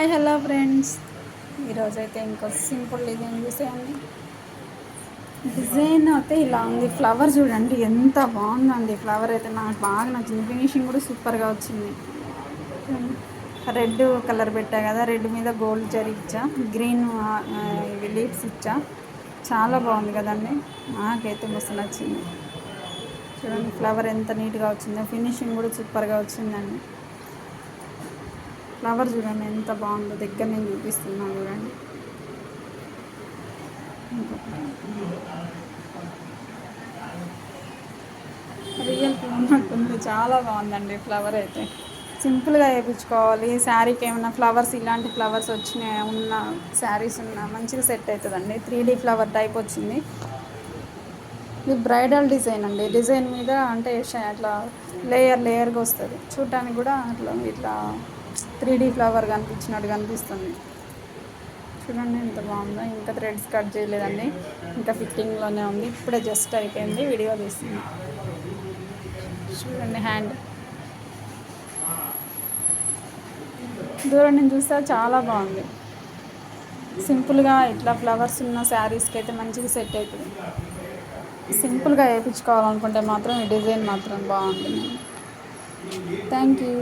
Hello friends, ఈరోజైతే ఇంకో simple design చూసేయండి. డిజైన్ అయితే ఇలా ఉంది. ఫ్లవర్ చూడండి ఎంత బాగుందండి. ఫ్లవర్ అయితే నాకు బాగా నచ్చింది. ఫినిషింగ్ కూడా సూపర్గా వచ్చింది. రెడ్ కలర్ పెట్టా కదా, రెడ్ మీద గోల్డ్ జరీ ఇచ్చా, గ్రీన్ ఇవి లీవ్స్ ఇచ్చా. చాలా బాగుంది కదండి, నాకైతే మస్తు నచ్చింది. చూడండి ఫ్లవర్ ఎంత నీట్గా వచ్చిందో, ఫినిషింగ్ కూడా సూపర్గా వచ్చిందండి. ఫ్లవర్ చూడండి ఎంత బాగుందో, దగ్గర నేను చూపిస్తున్నాను చూడండి. రియల్ ఉన్నట్టుంది, చాలా బాగుందండి. ఫ్లవర్ అయితే సింపుల్గా వేయించుకోవాలి. శారీకి ఏమైనా ఫ్లవర్స్, ఇలాంటి ఫ్లవర్స్ వచ్చినాయి ఉన్న శారీస్ ఉన్న మంచిగా సెట్ అవుతుందండి. 3D ఫ్లవర్ టైప్ వచ్చింది. ఇది బ్రైడల్ డిజైన్ అండి. డిజైన్ మీద అంటే అట్లా లేయర్గా వస్తుంది. చూడటానికి కూడా ఇట్లా 3D ఫ్లవర్ కనిపించినట్టు కనిపిస్తుంది. చూడండి ఎంత బాగుందో. ఇంకా థ్రెడ్స్ కట్ చేయలేదండి, ఇంకా ఫిట్టింగ్లోనే ఉంది. ఇప్పుడే జస్ట్ అయిపోయింది, వీడియో తీస్తుంది. చూడండి హ్యాండ్ దూరం నుంచి చూస్తే చాలా బాగుంది. సింపుల్గా ఇట్లా ఫ్లవర్స్ ఉన్న శారీస్కి అయితే మంచిగా సెట్ అవుతుంది. సింపుల్గా వేయించుకోవాలనుకుంటే మాత్రం ఈ డిజైన్ మాత్రం బాగుంటుంది. Thank you.